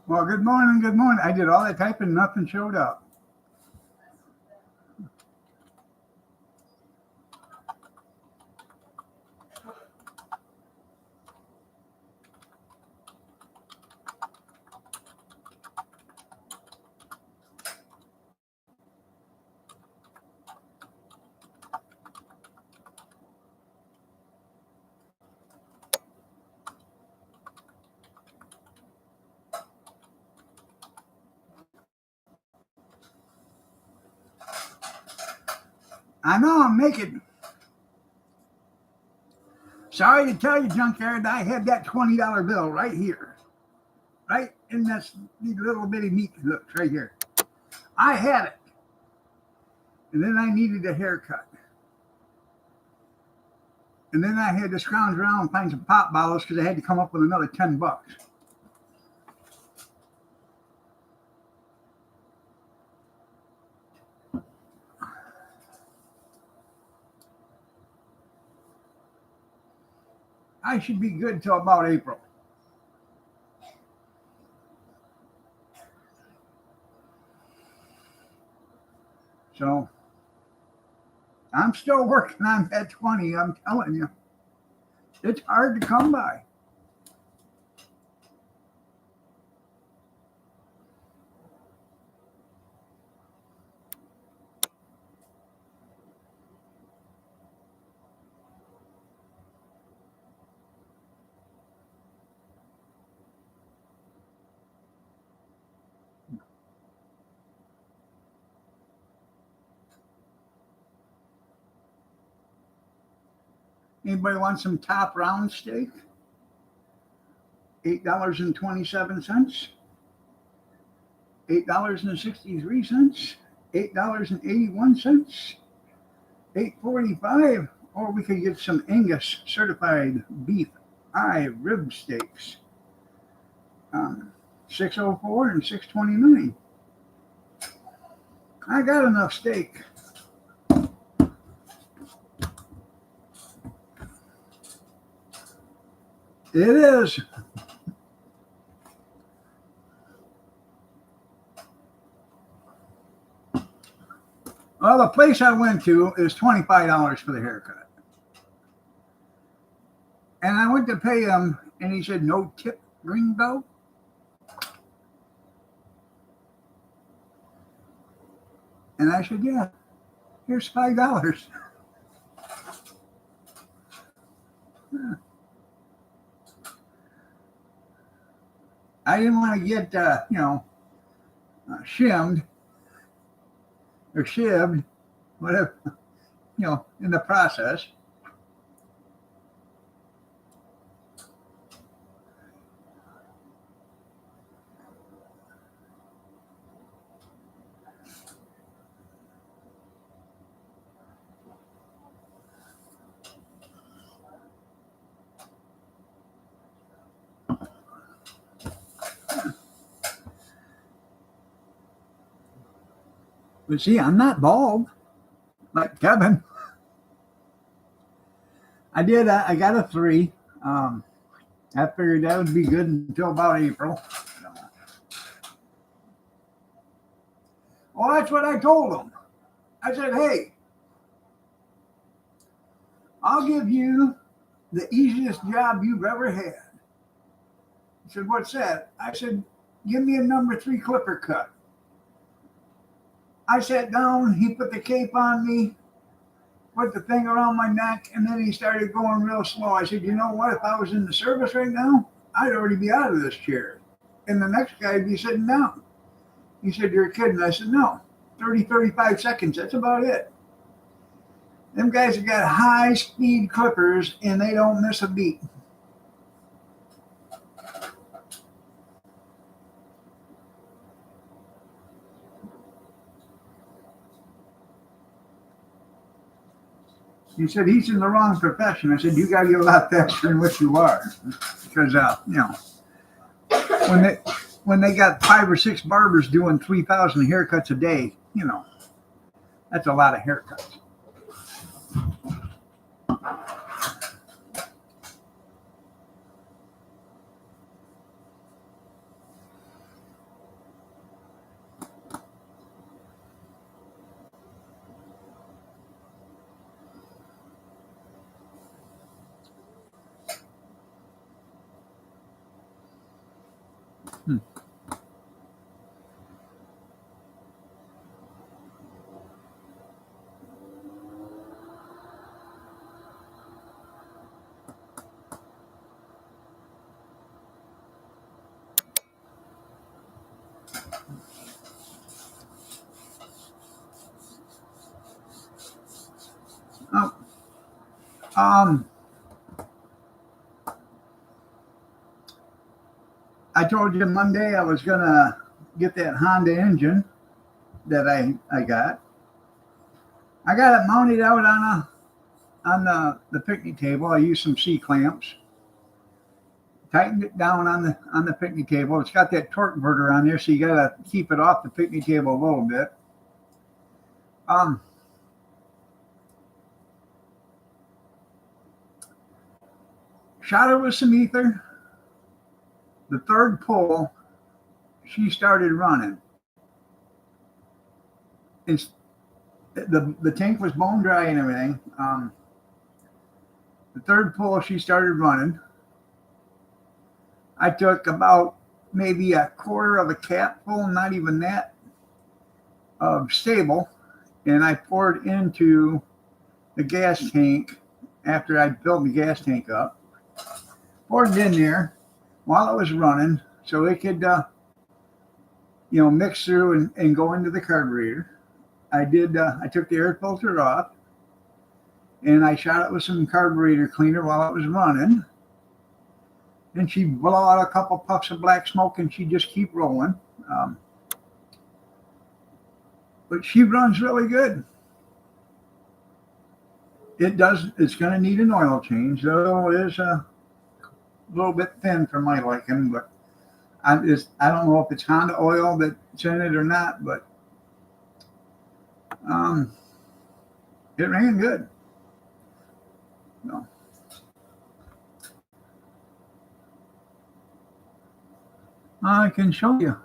Well, good morning, good morning. I did all that typing, nothing showed up. I know I'm making. Sorry to tell you, junkyard, I had that $20 bill right here, right in this little bitty meat hooks right here. I had it, and then I needed a haircut, and then I had to scrounge around and find some pop bottles because I had to come up with another $10. I should be good till about April. So I'm still working on that 20. I'm telling you, it's hard to come by. Anybody want some top round steak? $8.27, $8.63, $8.81, $8.45, or we could get some Angus certified beef eye rib steaks. 604 and 629. I got enough steak. It is. Well, the place I went to is $25 for the haircut. And I went to pay him, and he said, no tip, gringo. And I said, yeah, here's $5. I didn't want to get, shimmed or shivved, whatever, in the process. But see, I'm not bald like Kevin. I got a 3. I figured that would be good until about April. Well, that's what I told him. I said, hey, I'll give you the easiest job you've ever had. He said, what's that? I said, give me a number 3 clipper cut. I sat down, he put the cape on me, put the thing around my neck, and then he started going real slow. I said, you know what? If I was in the service right now, I'd already be out of this chair. And the next guy would be sitting down. He said, you're kidding. I said, no, 30, 35 seconds. That's about it. Them guys have got high speed clippers and they don't miss a beat. He said, he's in the wrong profession. I said, you got to get a lot faster than what you are. Because, when they got 5 or 6 barbers doing 3,000 haircuts a day, that's a lot of haircuts. Hmm. Oh, um, I told you Monday I was gonna get that Honda engine that I got. I got it mounted out on the picnic table. I used some C clamps, tightened it down on the picnic table. It's got that torque converter on there, so you gotta keep it off the picnic table a little bit. Um, Shot her with some ether. The third pull, she started running. It's the tank was bone dry and everything. The third pull, she started running. I took about maybe a quarter of a capful, not even that, of stable, and I poured into the gas tank after I filled the gas tank up. Poured it in there while it was running so it could, mix through and go into the carburetor. I did. I took the air filter off, and I shot it with some carburetor cleaner while it was running. Then she'd blow out a couple puffs of black smoke, and she'd just keep rolling. But she runs really good. It does. It's going to need an oil change, though it is a little bit thin for my liking. But I don't know if it's Honda oil that's in it or not. But it ran good. No. I can show you.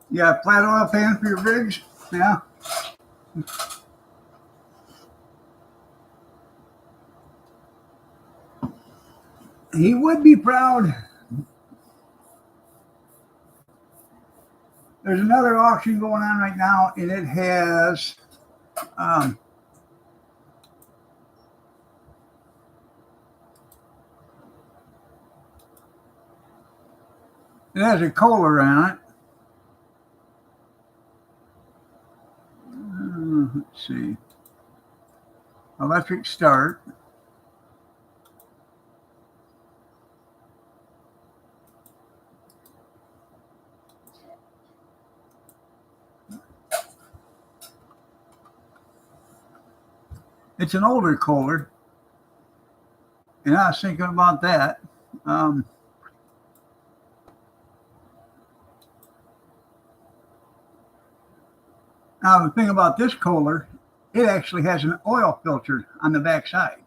You got a flat oil pan for your rigs? Yeah. He would be proud. There's another auction going on right now, and it has a Kohler on it. Let's see. Electric start. It's an older Kohler, and I was thinking about that. Now the thing about this Kohler, it actually has an oil filter on the back side.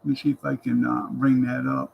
Let me see if I can bring that up.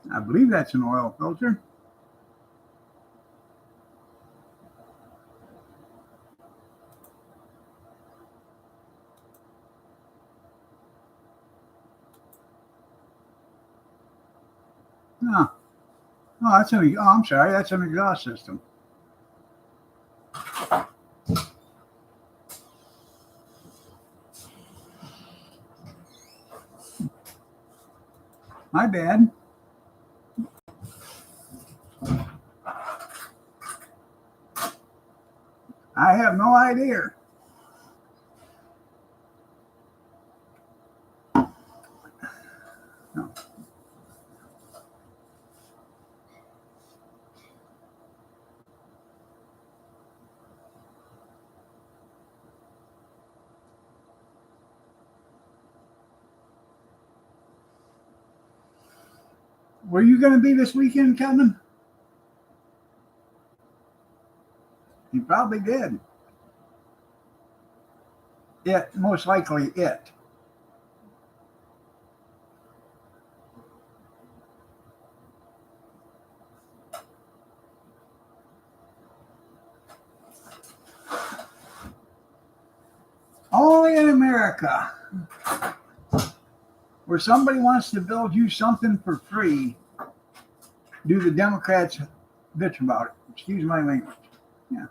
I believe that's an oil filter. Oh, that's an. Oh, I'm sorry. That's an exhaust system. My bad. I have no idea. No. Were you going to be this weekend, Kevin? You probably did. It, most likely it. Only in America, where somebody wants to build you something for free, do the Democrats bitch about it. Excuse my language. Yeah.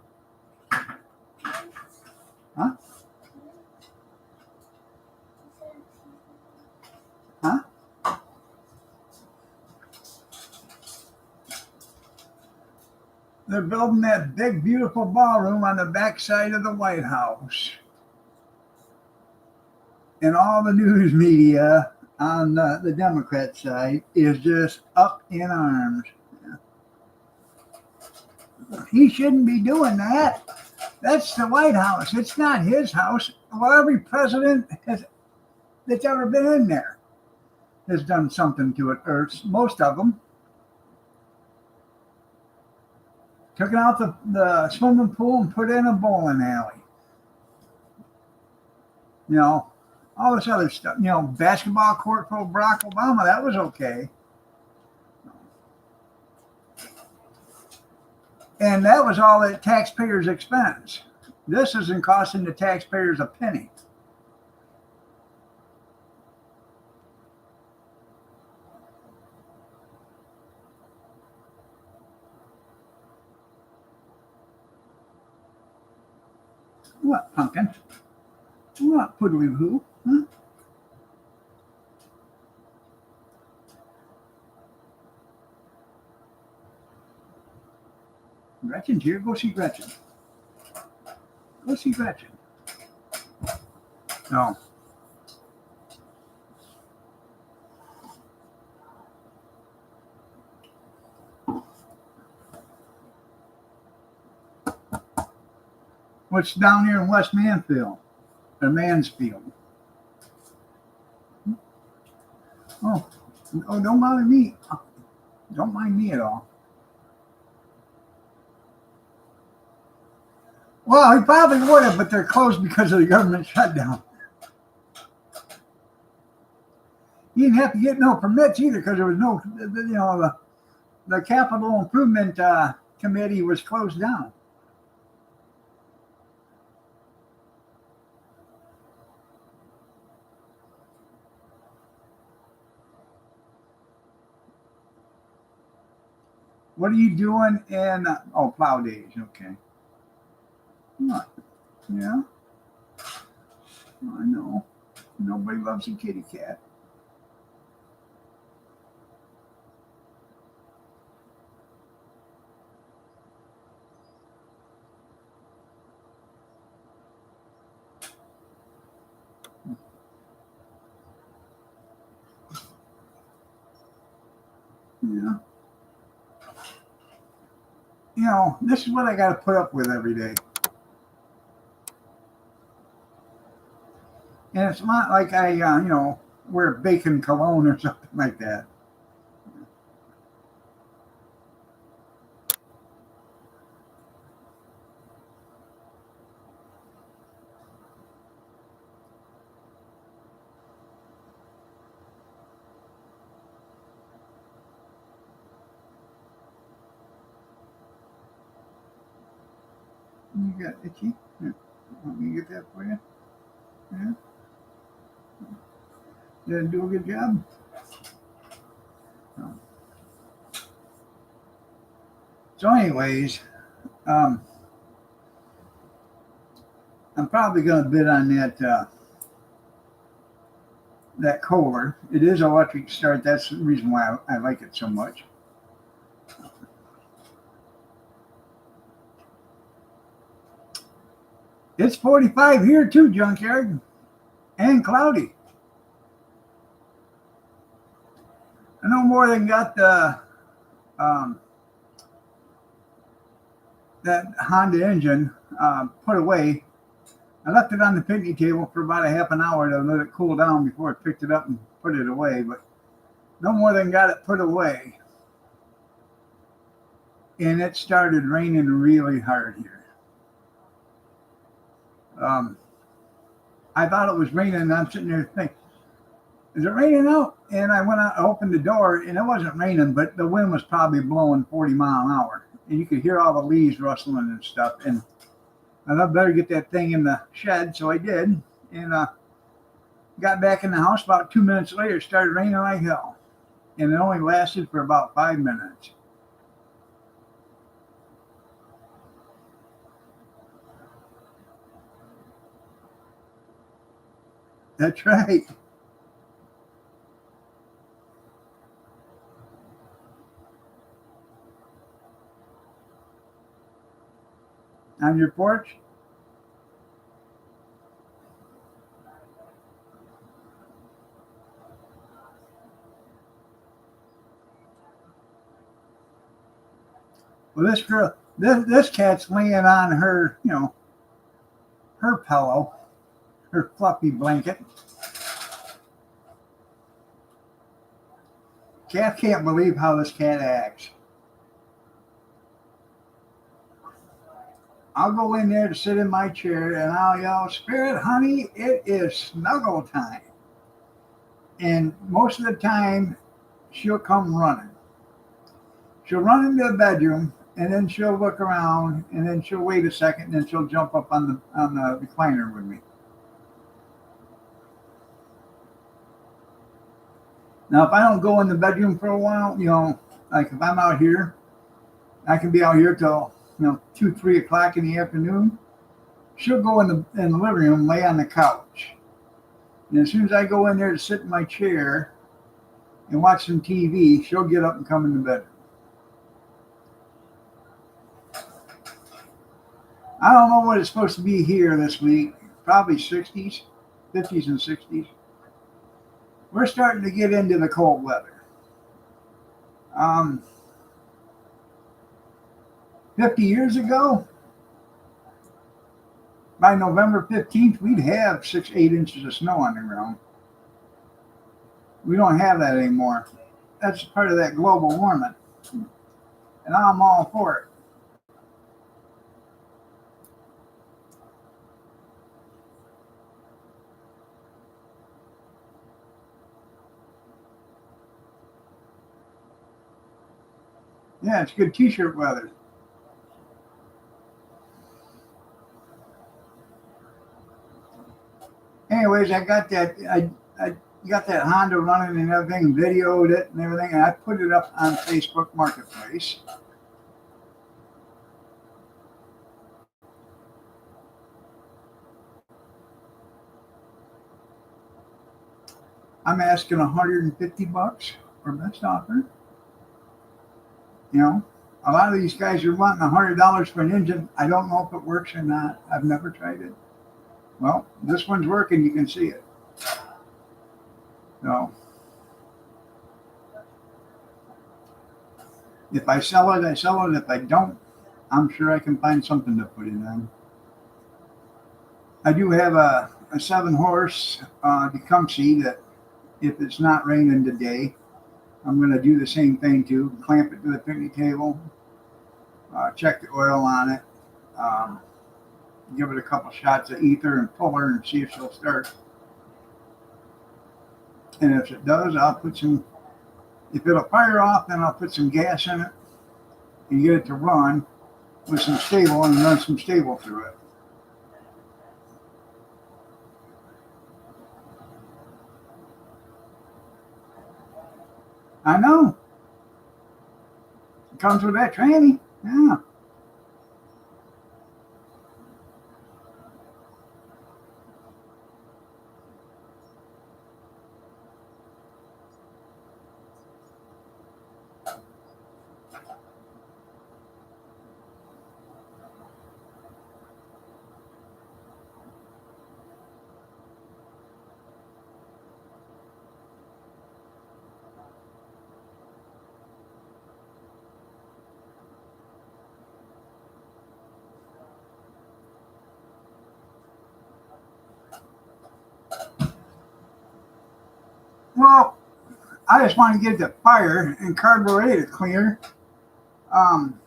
Huh? Huh? They're building that big, beautiful ballroom on the backside of the White House. And all the news media on the Democrat side is just up in arms. He shouldn't be doing that. That's the White House. It's not his house. Well, every president that's ever been in there has done something to it, or most of them. Took out the swimming pool and put in a bowling alley. You know, all this other stuff. You know, basketball court for Barack Obama, that was okay. And that was all at taxpayers' expense. This isn't costing the taxpayers a penny. What, pumpkin? What, poodly-hoo? Huh? Gretchen's here. Go see Gretchen. Go see Gretchen. No. What's down here in West Mansfield? Or Mansfield? Oh, don't bother me. Don't mind me at all. Well, he probably would have, but they're closed because of the government shutdown. He didn't have to get no permits either because there was no, the capital improvement committee was closed down. What are you doing in, plow days, okay. What? Yeah, I know. Nobody loves a kitty cat. Yeah. This is what I got to put up with every day. And it's not like I, wear bacon cologne or something like that. You got itchy? Yeah. Want me to get that for you? Yeah. Did I do a good job? No. So, anyways, um, I'm probably going to bid on that Kohler. It is electric start. That's the reason why I like it so much. It's 45 here too, junkyard, and cloudy. I no more than got the um, that Honda engine put away. I left it on the picnic table for about a half an hour to let it cool down before I picked it up and put it away. But no more than got it put away. And it started raining really hard here. I thought it was raining, and I'm sitting there thinking, is it raining out? And I went out, opened the door, and it wasn't raining, but the wind was probably blowing 40 mile an hour. And you could hear all the leaves rustling and stuff. And I thought, better get that thing in the shed. So I did. And got back in the house. About 2 minutes later, it started raining like hell. And it only lasted for about 5 minutes. That's right. On your porch? Well, this girl, this cat's laying on her, her pillow, her fluffy blanket. Cat can't believe how this cat acts. I'll go in there to sit in my chair and I'll yell, Spirit, honey, it is snuggle time. And most of the time, she'll come running. She'll run into the bedroom and then she'll look around and then she'll wait a second and then she'll jump up on the recliner with me. Now, if I don't go in the bedroom for a while, like if I'm out here, I can be out here till 2, 3 o'clock in the afternoon. She'll go in the living room, lay on the couch, and as soon as I go in there to sit in my chair and watch some TV, she'll get up and come in the bedroom. I don't know what it's supposed to be here this week. Probably 60s, 50s and 60s. We're starting to get into the cold weather. 50 years ago, by November 15th, we'd have 6, 8 inches of snow on the ground. We don't have that anymore. That's part of that global warming. And I'm all for it. Yeah, it's good t-shirt weather. Anyways, I got that. I got that Honda running and everything, videoed it and everything, and I put it up on Facebook Marketplace. I'm asking $150 for best offer. You know, a lot of these guys are wanting $100 for an engine. I don't know if it works or not. I've never tried it. Well, this one's working. You can see it. So if I sell it, I sell it. If I don't, I'm sure I can find something to put it on. I do have a 7-horse Tecumseh that if it's not raining today, I'm going to do the same thing too. Clamp it to the picnic table, check the oil on it, give it a couple shots of ether and pull her and see if she'll start. And if it does, I'll put some, if it'll fire off, then I'll put some gas in it and get it to run with some stable and run some stable through it. I know. It comes with that tranny. Yeah. Well, I just want to get the fire and carburetor cleaner. Um,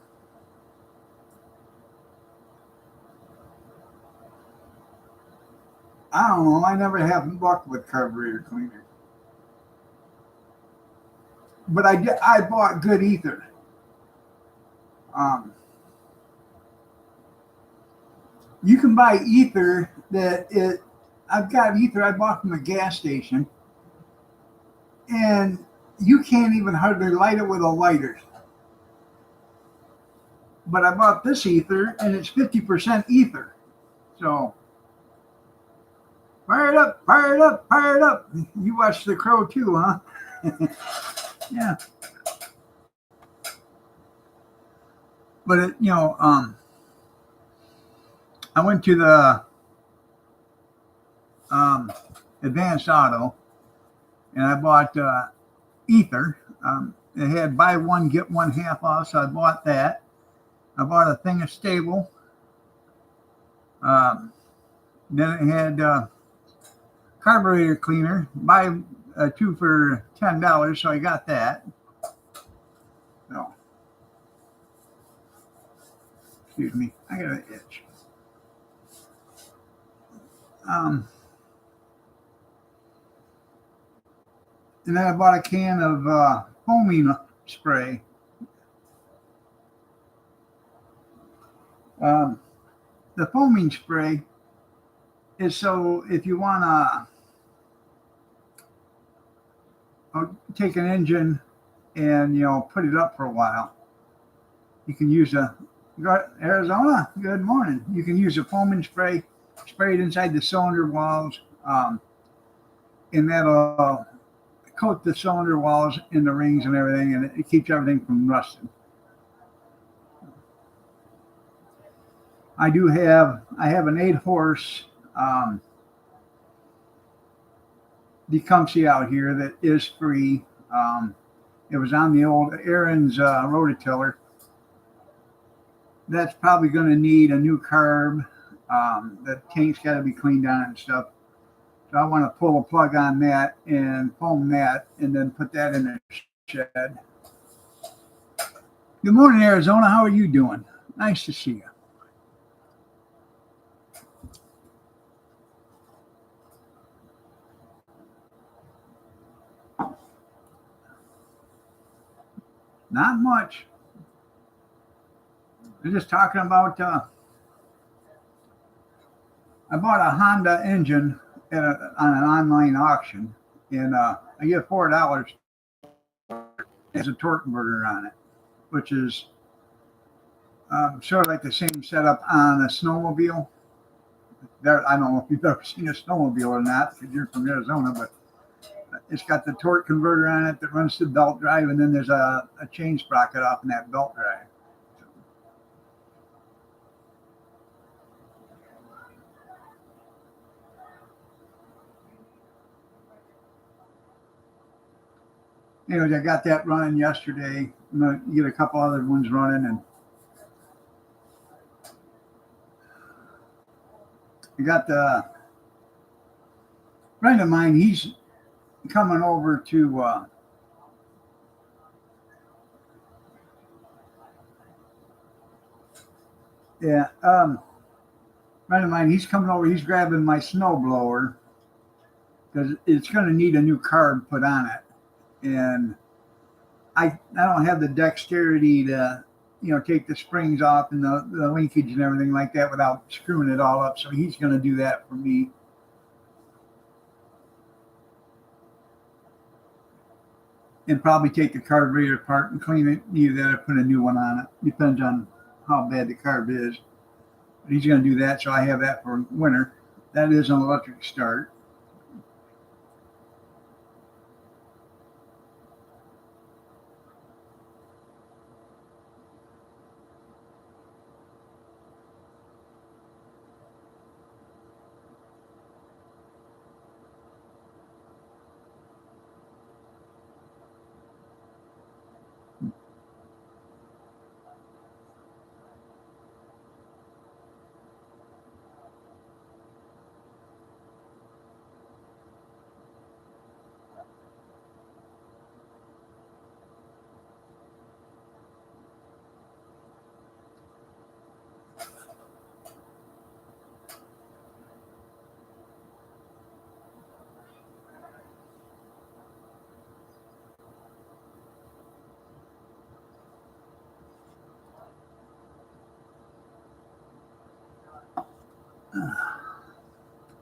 I don't know. I never have luck with carburetor cleaner, but I bought good ether. Um, you can buy ether I've got ether I bought from a gas station, and you can't even hardly light it with a lighter. But I bought this ether, and it's 50% ether. So fire it up, fire it up, fire it up. You watch The Crow too, huh? Yeah. But I went to the Advanced Auto, and I bought ether. It had buy one get one half off, so I bought that. I bought a thing of stable. Then it had carburetor cleaner. Buy 2 for $10, so I got that. So, excuse me, I got an itch. And then I bought a can of foaming spray. The foaming spray is so if you want to take an engine and put it up for a while, you can use Arizona. Good morning. You can use a foaming spray, spray it inside the cylinder walls, and that'll coat the cylinder walls and the rings and everything, and it keeps everything from rusting. I have an 8-horse Tecumseh out here that is free. It was on the old Aaron's rototiller. That's probably going to need a new carb. The tank's got to be cleaned on and stuff. So I want to pull a plug on that and foam that and then put that in the shed. Good morning, Arizona. How are you doing? Nice to see you. Not much. We're just talking about I bought a Honda engine on an online auction, and I get $4 as a torque converter on it, which is sort of like the same setup on a snowmobile. I don't know if you've ever seen a snowmobile or not, because you're from Arizona, but it's got the torque converter on it that runs the belt drive, and then there's a chain sprocket off in that belt drive. Anyways, I got that running yesterday. I'm gonna get a couple other ones running, and I got the friend of mine. He's coming over to friend of mine. He's coming over. He's grabbing my snow blower because it's going to need a new carb put on it. And I don't have the dexterity to, take the springs off and the linkage and everything like that without screwing it all up. So he's going to do that for me. And probably take the carburetor apart and clean it. Either that or put a new one on it. Depends on how bad the carb is. But he's going to do that, so I have that for winter. That is an electric start.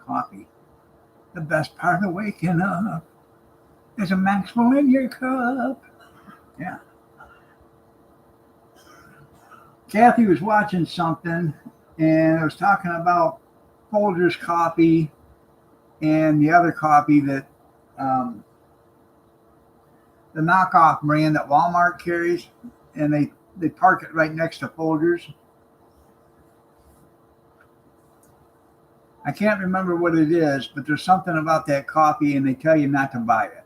Coffee. The best part of waking up is a Maxwell in your cup. Yeah. Kathy was watching something, and I was talking about Folgers coffee and the other coffee that the knockoff brand that Walmart carries, and they park it right next to Folgers. I can't remember what it is, but there's something about that coffee, and they tell you not to buy it.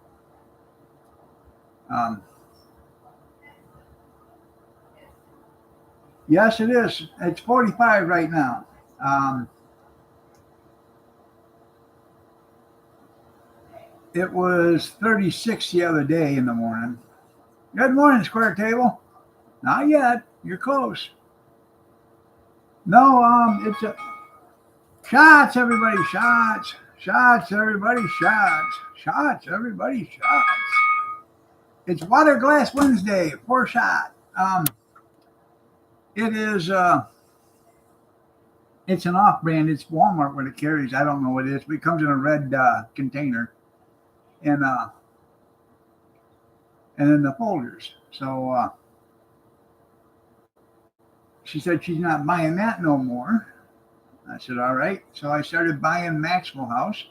Yes, it is. It's 45 right now. It was 36 the other day in the morning. Good morning, Square Table. Not yet. You're close. No, it's a... Shots, everybody, shots. Shots, everybody, shots. Shots, everybody, shots. It's Water Glass Wednesday, 4 shot. It is, it's an off-brand. It's Walmart what it carries. I don't know what it is, but it comes in a red container. And then the Folgers. So she said she's not buying that no more. I said, all right. So I started buying Maxwell House.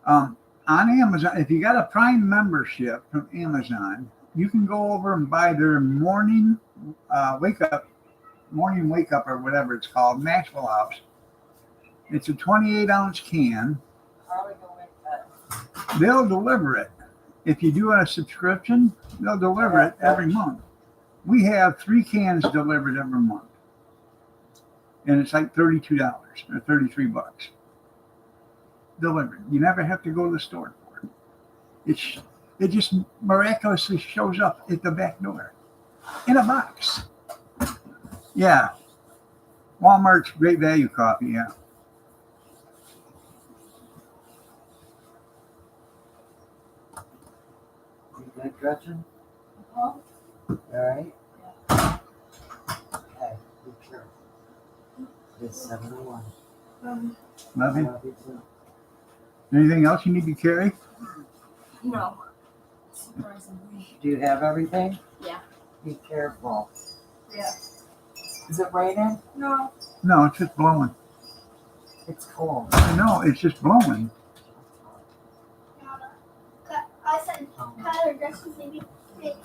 On Amazon, if you got a Prime membership from Amazon, you can go over and buy their morning wake up or whatever it's called, Maxwell House. It's a 28-ounce can. They'll deliver it. If you do a subscription, they'll deliver it every month. We have 3 cans delivered every month. And it's like $32 or $33 delivered. You never have to go to the store for it. It just miraculously shows up at the back door in a box. Yeah. Walmart's great value coffee, yeah. You good, Gretchen? All right? Yeah. Okay, be sure. It's 7:01. Love you. Love you too. Anything else you need to carry? No. Surprisingly. Do you have everything? Yeah. Be careful. Yeah. Is it raining? No. No, it's just blowing. It's cold. No, it's just blowing.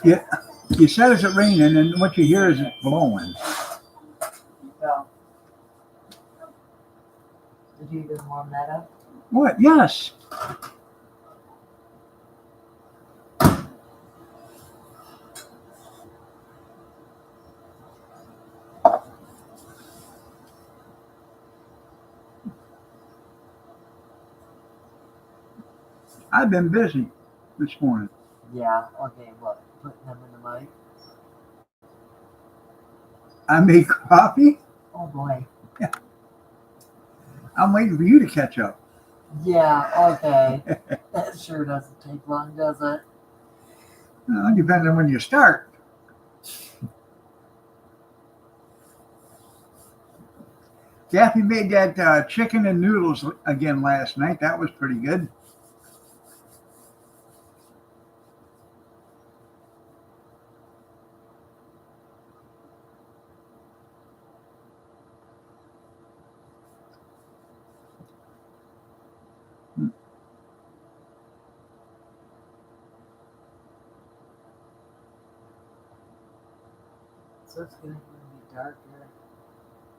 Yeah. You said it's raining, and what you hear is it's blowing. So, did you even warm that up? What? Yes. I've been busy this morning. Yeah, okay, what? Putting them in the mic? I made coffee. Oh boy. I'm waiting for you to catch up. Yeah, okay. That sure doesn't take long, does it? Well, depends on when you start. Kathy made that chicken and noodles again last night. That was pretty good. So it's gonna be darker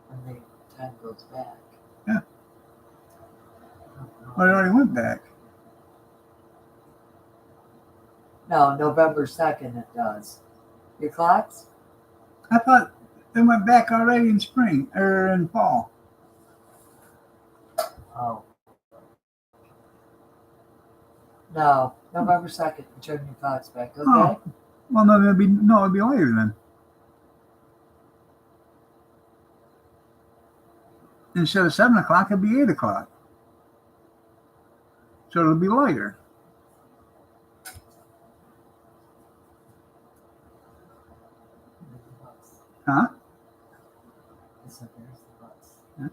when the time goes back. Yeah. Well, it already went back. No, November 2nd it does. Your clocks? I thought it went back already in spring or in fall. Oh. No, November 2nd, you turn your clocks back, okay? Oh. Well, no, it'd be later then. Instead of 7 o'clock, it'd be 8 o'clock. So it'll be lighter. Huh? So there's the bus. Yeah.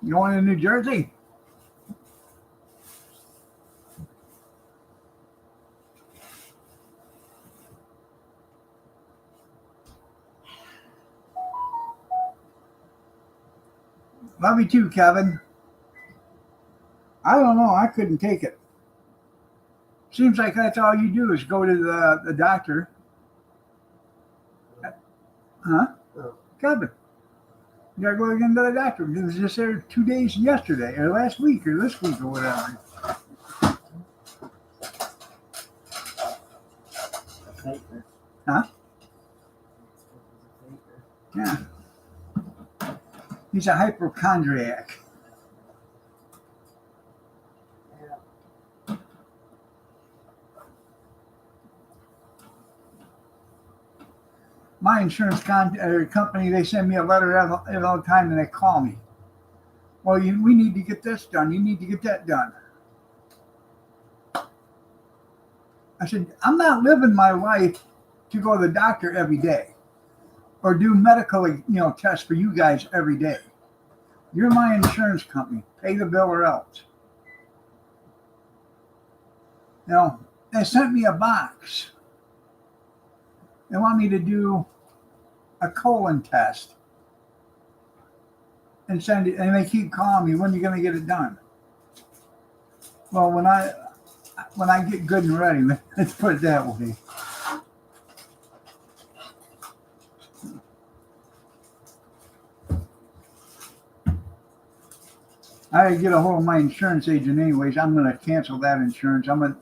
You going to New Jersey? Love you too, Kevin. I don't know. I couldn't take it. Seems like that's all you do is go to the doctor. Huh? Oh. Kevin. You gotta go again to the doctor. It was just there 2 days yesterday, or last week, or this week, or whatever. A faker. Huh? It's a faker. Yeah. He's a hypochondriac. Yeah. My insurance company, they send me a letter every all the time, and they call me. Well, we need to get this done. You need to get that done. I said, I'm not living my life to go to the doctor every day or do medical, tests for you guys every day. You're my insurance company. Pay the bill or else. They sent me a box. They want me to do a colon test and send it, and they keep calling me, when are you going to get it done? Well, when I get good and ready, let's put it that way. I gotta get a hold of my insurance agent anyways. I'm gonna cancel that insurance. I'm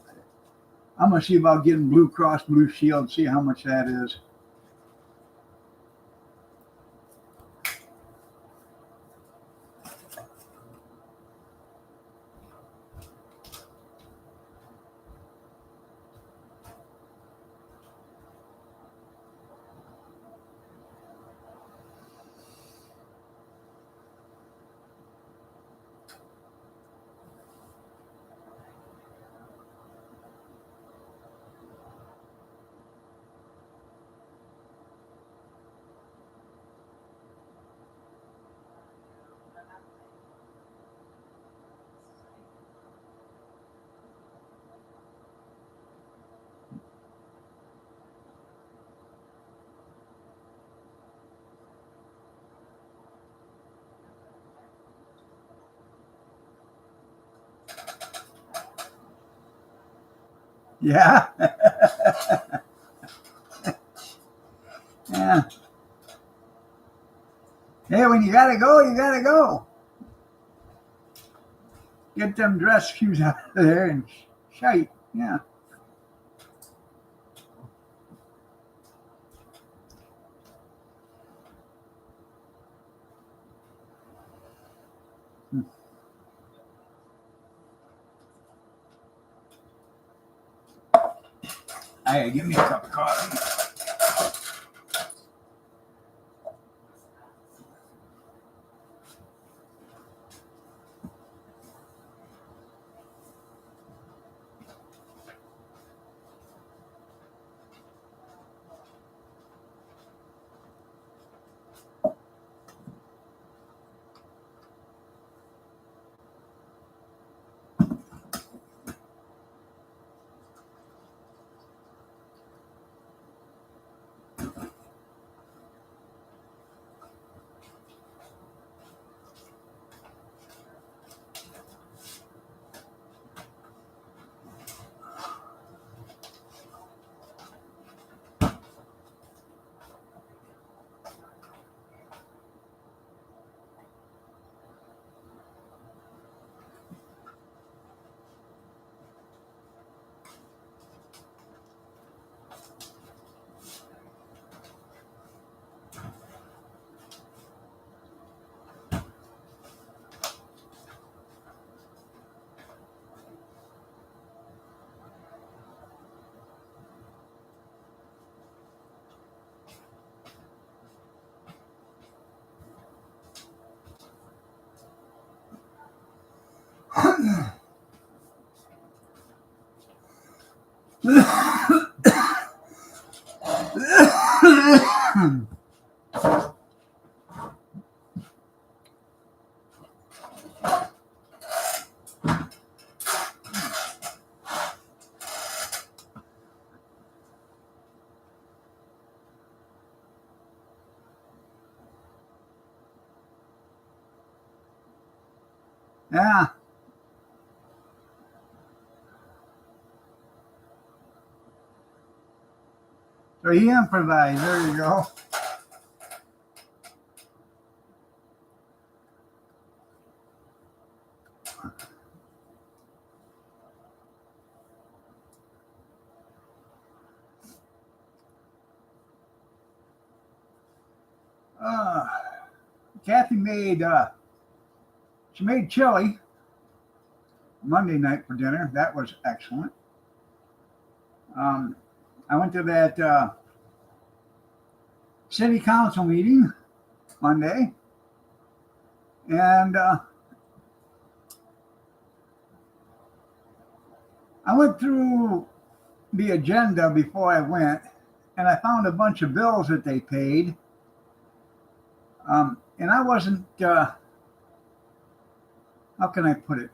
gonna see about getting Blue Cross Blue Shield, see how much that is. Yeah. Yeah. Hey, when you gotta go, you gotta go. Get them dress shoes out of there and shite. Yeah. Hey, give me a cup of coffee. Yeah. So he improvised. There you go. Uh, Kathy made she made chili Monday night for dinner. That was excellent. I went to that city council meeting Monday, and I went through the agenda before I went, and I found a bunch of bills that they paid. And I wasn't, how can I put it?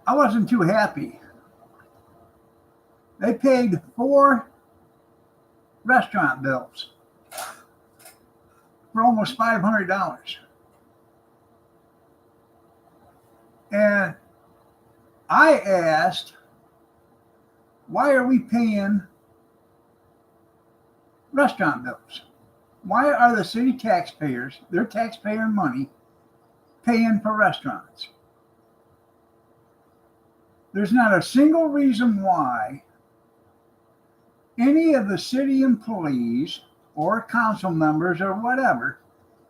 I wasn't too happy. They paid 4 restaurant bills for almost $500. And I asked, why are we paying restaurant bills? Why are the city taxpayers, their taxpayer money, paying for restaurants? There's not a single reason why any of the city employees or council members or whatever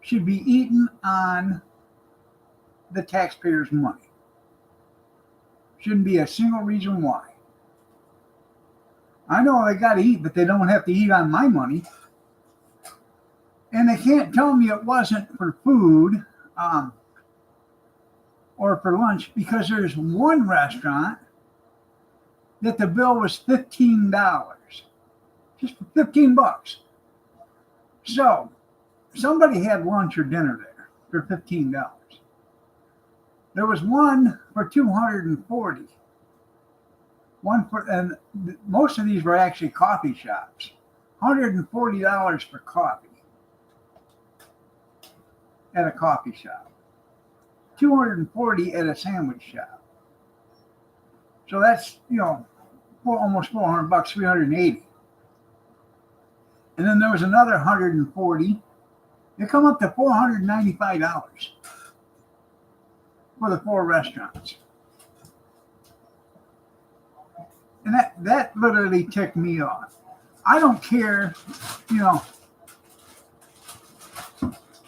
should be eating on the taxpayers' money. Shouldn't be a single reason why. I know they got to eat, but they don't have to eat on my money. And they can't tell me it wasn't for food or for lunch, because there's one restaurant that the bill was $15, just for $15. So somebody had lunch or dinner there for $15. There was one for $240. One for, and most of these were actually coffee shops. $140 for coffee at a coffee shop. $240 at a sandwich shop. So that's, almost $400, 380. And then there was another 140. It come up to $495 for the 4 restaurants. And that literally ticked me off. I don't care,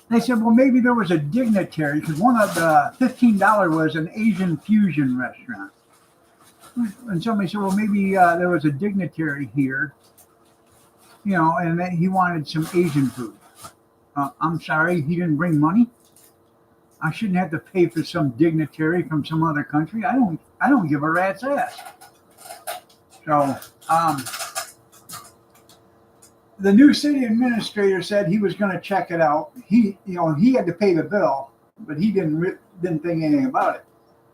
They said, well, maybe there was a dignitary, because one of the $15 was an Asian fusion restaurant. And somebody said, well, maybe there was a dignitary here, and that he wanted some Asian food. I'm sorry, he didn't bring money. I shouldn't have to pay for some dignitary from some other country. I don't give a rat's ass. So, the new city administrator said he was going to check it out. He had to pay the bill, but he didn't think anything about it.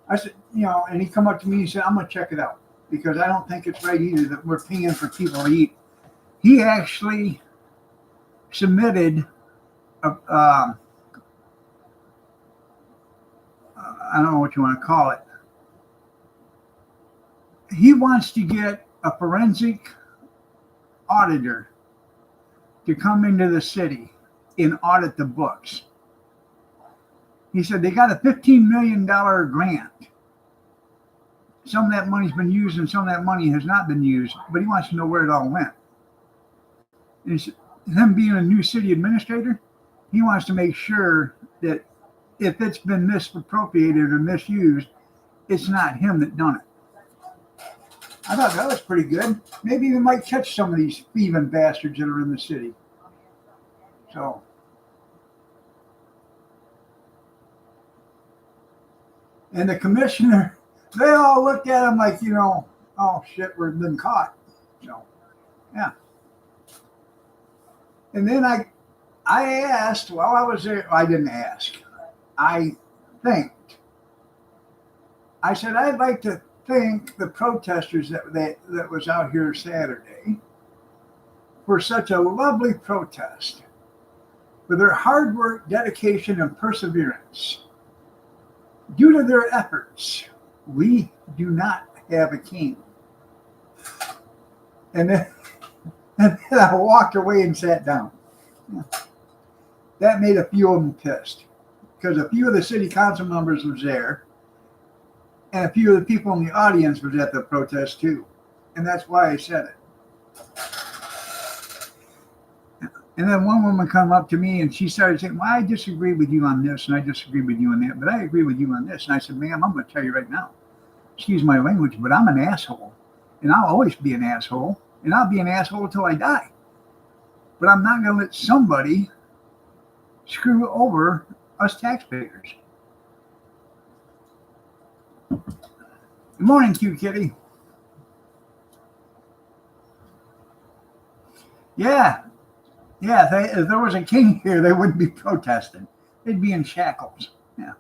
I said, and he come up to me and said, I'm going to check it out because I don't think it's right either that we're paying for people to eat. He actually submitted I don't know what you want to call it. He wants to get a forensic auditor to come into the city and audit the books. He said they got a $15 million grant. Some of that money's been used and some of that money has not been used, but he wants to know where it all went. And him being a new city administrator, he wants to make sure that if it's been misappropriated or misused, it's not him that done it. I thought that was pretty good. Maybe we might catch some of these thieving bastards that are in the city. So, and the commissioner, they all looked at him like, oh shit, we've been caught. So, yeah. And then I asked while I was there, I didn't ask. I thanked. I said, I'd like to thank the protesters that was out here Saturday for such a lovely protest, for their hard work, dedication, and perseverance. Due to their efforts, we do not have a king. And then I walked away and sat down. That made a few of them pissed because a few of the city council members was there and a few of the people in the audience was at the protest too. And that's why I said it. And then one woman come up to me and she started saying, well, I disagree with you on this and I disagree with you on that, but I agree with you on this. And I said, ma'am, I'm going to tell you right now, excuse my language, but I'm an asshole. And I'll always be an asshole. And I'll be an asshole until I die. But I'm not going to let somebody screw over us taxpayers. Good morning, cute kitty. Yeah. If there was a king here, they wouldn't be protesting. They'd be in shackles. Yeah.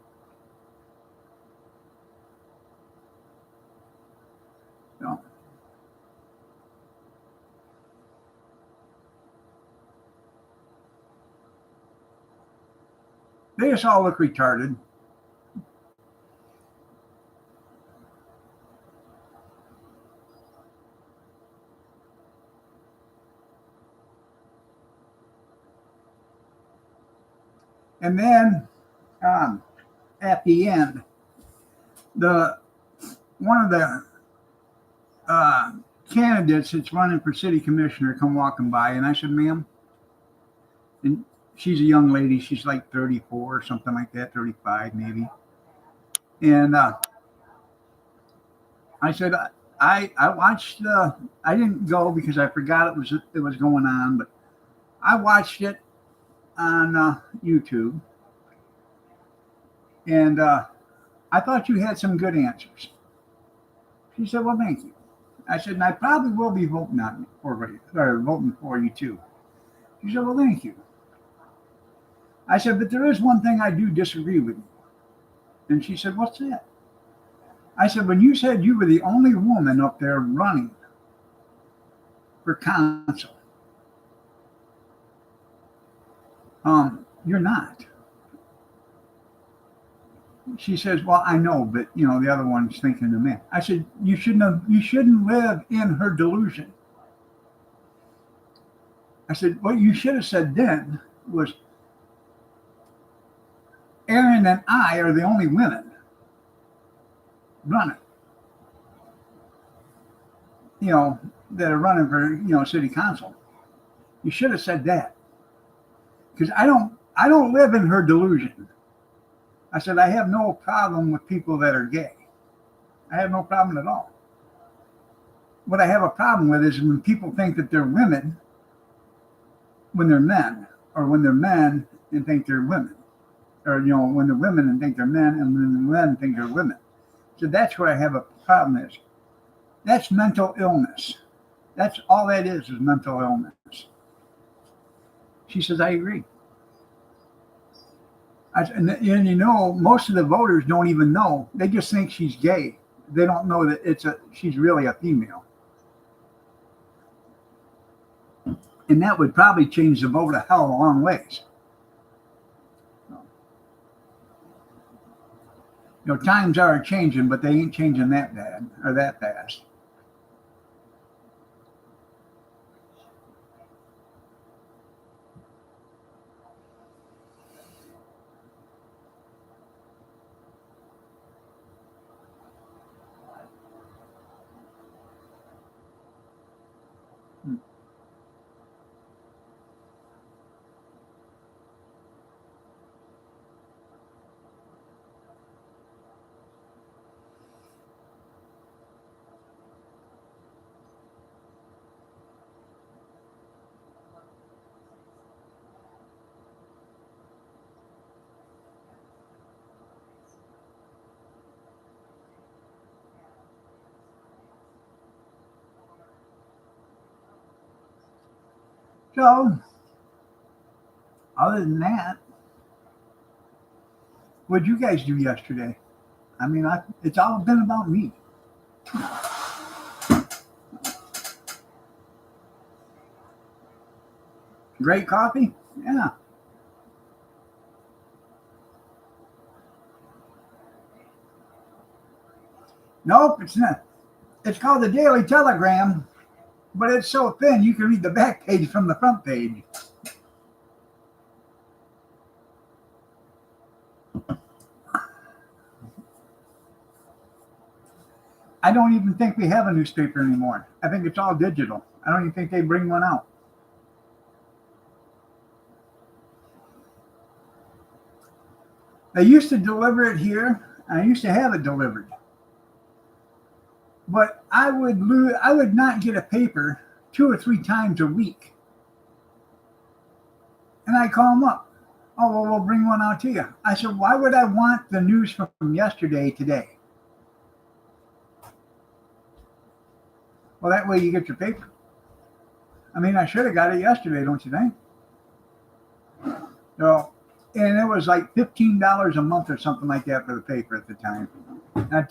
So. They just all look retarded. And then at the end, one of the candidates that's running for city commissioner come walking by, and I said, ma'am, and she's a young lady, she's like 34 or something like that, 35 maybe. And I said, I watched I didn't go because I forgot it was going on, but I watched it on YouTube, and I thought you had some good answers. She said, well, thank you. I said, and I probably will be voting for you too. She said, well, thank you. I said, but there is one thing I do disagree with you. And she said, what's that? I said, when you said you were the only woman up there running for council, you're not. she says, well, I know, but you know, the other one's thinking the man. I said, you shouldn't live in her delusion. I said, what you should have said then was, Aaron and I are the only women running, you know, that are running for, you know, city council. You should have said that. Because I don't live in her delusion. I said, I have no problem with people that are gay. I have no problem at all. What I have a problem with is when people think that they're women when they're men, or when they're men and think they're women, or, you know, when they're women and think they're men, and when the men think they're women. So that's where I have a problem is. That's mental illness. That's all that is mental illness. She says, I agree. And you know, most of the voters don't even know. They just think she's gay. They don't know that she's really a female. And that would probably change the vote a hell of a long ways. You know, times are changing, but they ain't changing that bad or that fast. So, other than that, what'd you guys do yesterday? I mean, it's all been about me. Great coffee? Yeah. Nope, it's not. It's called the Daily Telegram, but it's so thin you can read the back page from the front page. I don't even think we have a newspaper anymore. I think it's all digital. I don't even think they bring one out. They used to deliver it here. I used to have it delivered. But I would not get a paper 2 or 3 times a week. And I call them up. Oh, well, we'll bring one out to you. I said, why would I want the news from yesterday today? Well, that way you get your paper. I mean, I should have got it yesterday, don't you think? So, and it was like $15 a month or something like that for the paper at the time. And I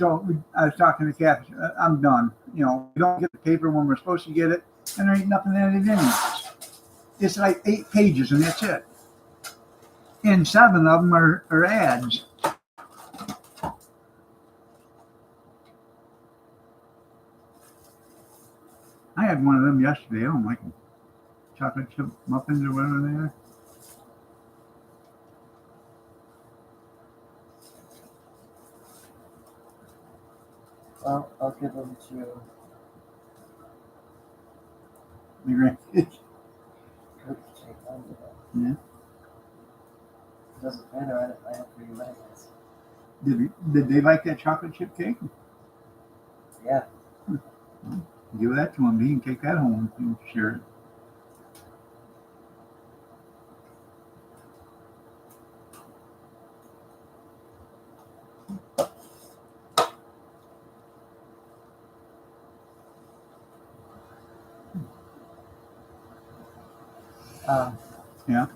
was talking to Kathy, I'm done. You know, we don't get the paper when we're supposed to get it, and there ain't nothing in it anyways. It's like 8 pages, and that's it. And 7 of them are ads. I had one of them yesterday. I don't like them. Chocolate chip muffins or whatever they are. Well, I'll give them to They're great. Cookie Shake. I'll do that. Yeah. It doesn't matter. I have for you anyways. Did they like that chocolate chip cake? Yeah. Give that to him. He can take that home and share it. Yeah.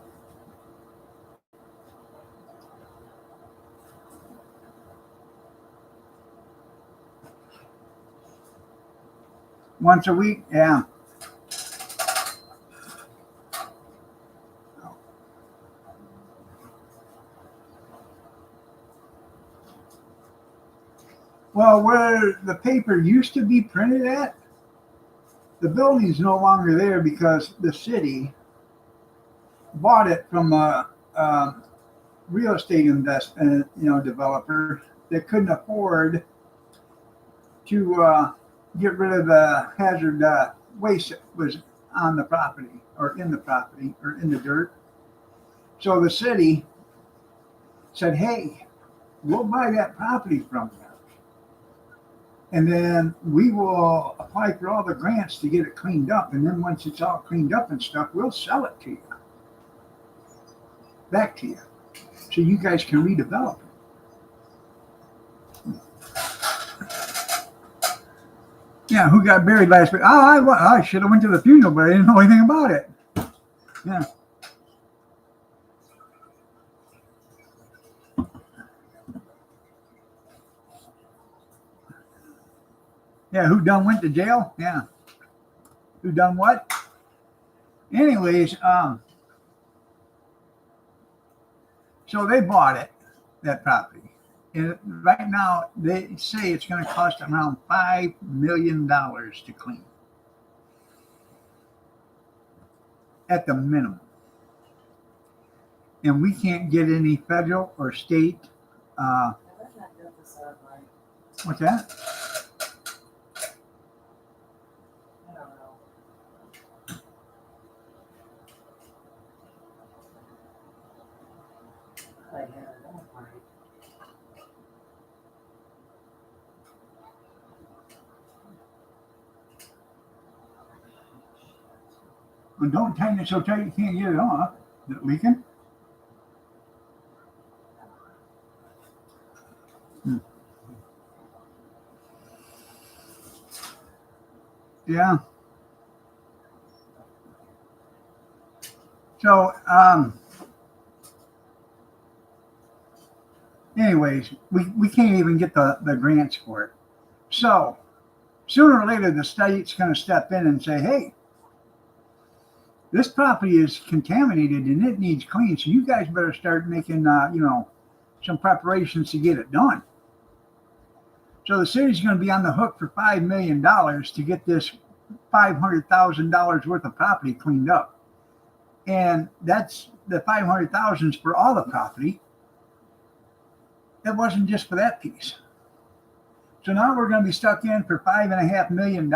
Once a week? Yeah. Well, where the paper used to be printed at, the building's no longer there because the city bought it from a real estate investment, developer that couldn't afford to get rid of the hazard waste that was on the property or in the property or in the dirt. So the city said, hey, we'll buy that property from you. And then we will apply for all the grants to get it cleaned up. And then once it's all cleaned up and stuff, we'll sell it to you. Back to you. So you guys can redevelop it. Yeah, who got buried last week? Oh, I should have went to the funeral, but I didn't know anything about it. Yeah. Yeah, who done went to jail? Yeah. Who done what? Anyways, so they bought it, that property. And right now, they say it's going to cost around $5 million to clean. At the minimum. And we can't get any federal or state. What's that? Well, don't tighten it so tight you can't get it off. Is it leaking? Yeah. So, anyways, we can't even get the grants for it. So, sooner or later, the state's going to step in and say, hey, this property is contaminated and it needs clean. So you guys better start making, some preparations to get it done. So the city's going to be on the hook for $5 million to get this $500,000 worth of property cleaned up. And that's the $500,000 for all the property. It wasn't just for that piece. So now we're going to be stuck in for $5.5 million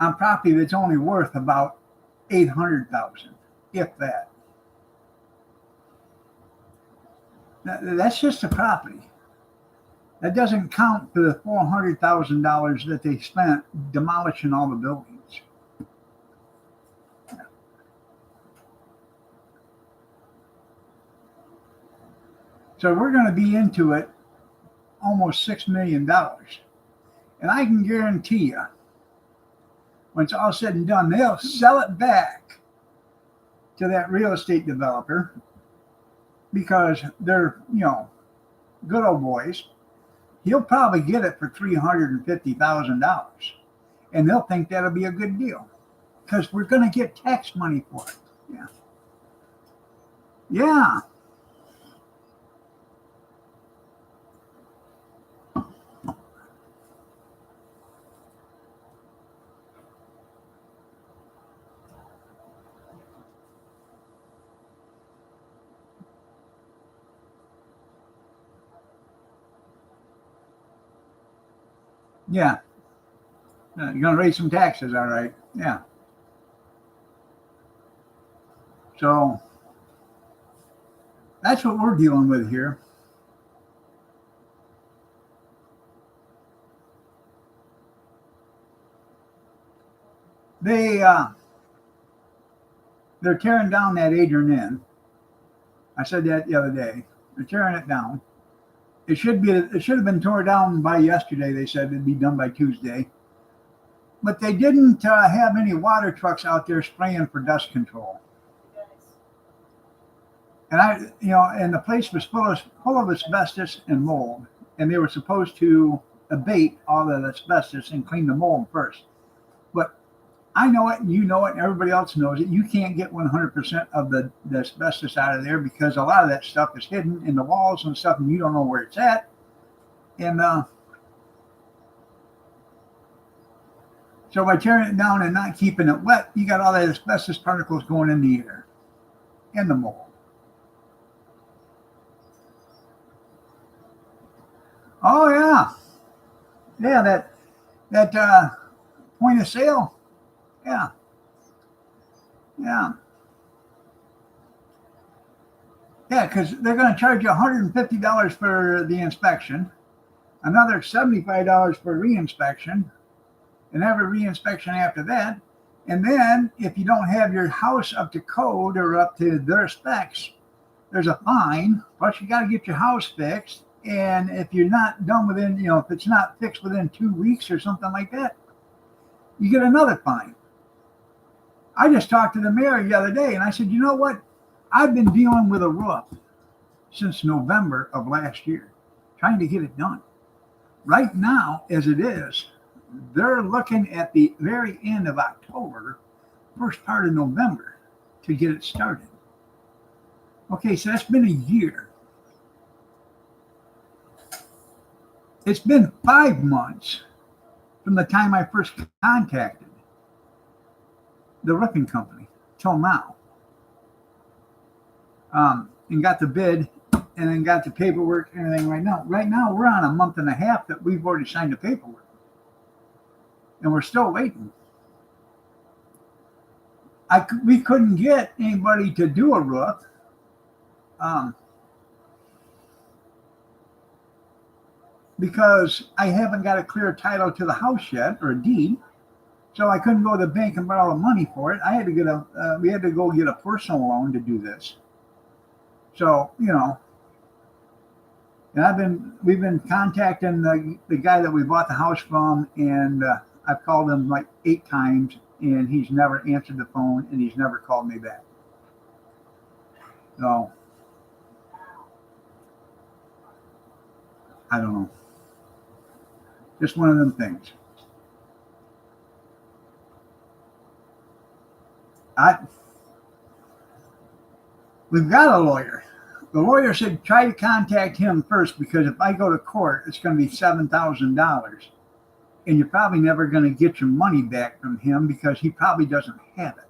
on property that's only worth about $800,000, if that. That's just a property. That doesn't count for the $400,000 that they spent demolishing all the buildings. So we're going to be into it almost $6 million. And I can guarantee you, when it's all said and done, they'll sell it back to that real estate developer because they're, good old boys. He'll probably get it for $350,000. And they'll think that'll be a good deal because we're going to get tax money for it. Yeah. Yeah. Yeah. You're going to raise some taxes, all right. Yeah. So that's what we're dealing with here. They're tearing down that Adrian Inn. I said that the other day. They're tearing it down. It should have been torn down by yesterday. They said it'd be done by Tuesday. But they didn't have any water trucks out there spraying for dust control. And and the place was full of asbestos and mold. And they were supposed to abate all the asbestos and clean the mold first. But I know it, and you know it, and everybody else knows it. You can't get 100% of the asbestos out of there because a lot of that stuff is hidden in the walls and stuff, and you don't know where it's at. And so by tearing it down and not keeping it wet, you got all that asbestos particles going in the air and the mold. Oh yeah, yeah. That point of sale. Yeah, yeah, yeah. Because they're going to charge you $150 for the inspection, another $75 for re-inspection, and every re-inspection after that. And then if you don't have your house up to code or up to their specs, there's a fine. Plus you got to get your house fixed. And if you're not done within, if it's not fixed within 2 weeks or something like that, you get another fine. I just talked to the mayor the other day and I said, you know what? I've been dealing with a roof since November of last year, trying to get it done. Right now, as it is, they're looking at the very end of October, first part of November to get it started. Okay, so that's been a year. It's been 5 months from the time I first contacted the roofing company till now. And got the bid and then got the paperwork and everything right now. Right now, we're on a month and a half that we've already signed the paperwork. And we're still waiting. We couldn't get anybody to do a roof. Because I haven't got a clear title to the house yet, or a deed, so I couldn't go to the bank and borrow the money for it. I had to get we had to go get a personal loan to do this. So and we've been contacting the guy that we bought the house from, and I've called him like 8 times, and he's never answered the phone, and he's never called me back. So I don't know. Just one of them things. We've got a lawyer. The lawyer said try to contact him first, because if I go to court, it's going to be $7,000. And you're probably never going to get your money back from him because he probably doesn't have it.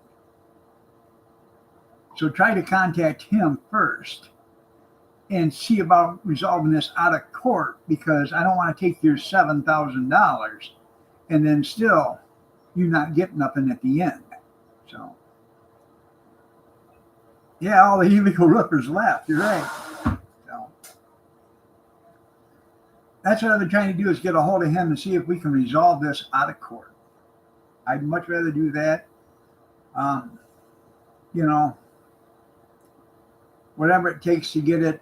So try to contact him first and see about resolving this out of court, because I don't want to take your $7,000 and then still you not get nothing at the end. So, yeah, all the illegal roofers left. You're right. So, that's what I've been trying to do, is get a hold of him and see if we can resolve this out of court. I'd much rather do that. Whatever it takes to get it,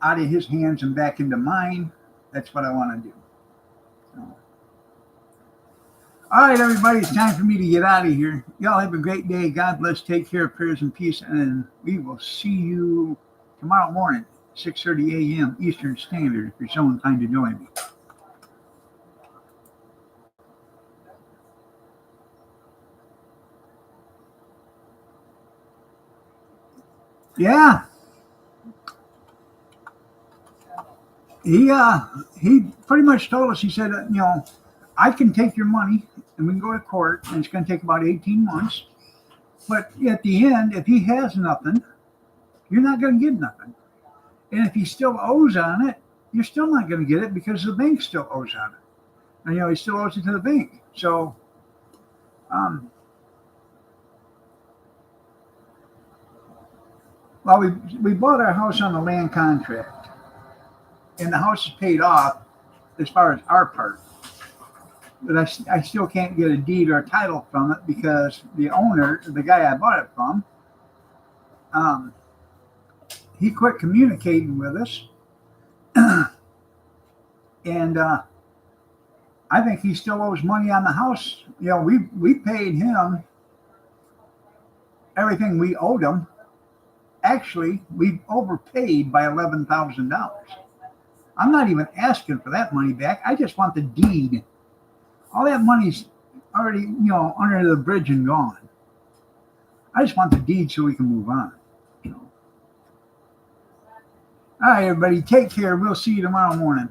out of his hands and back into mine, that's what I want to do. So. All right, everybody, it's time for me to get out of here. Y'all have a great day. God bless. Take care. Prayers and peace. And we will see you tomorrow morning, 6:30 a.m. Eastern Standard, if you're so inclined to join me. Yeah. He pretty much told us, he said, I can take your money and we can go to court, and it's going to take about 18 months. But at the end, if he has nothing, you're not going to get nothing. And if he still owes on it, you're still not going to get it, because the bank still owes on it. And, he still owes it to the bank. So, well, we bought our house on a land contract, and the house is paid off as far as our part. But I still can't get a deed or a title from it, because the owner, the guy I bought it from, he quit communicating with us. And I think he still owes money on the house. We paid him everything we owed him. Actually, we overpaid by $11,000. I'm not even asking for that money back. I just want the deed. All that money's already, under the bridge and gone. I just want the deed so we can move on. All right, everybody, take care. We'll see you tomorrow morning.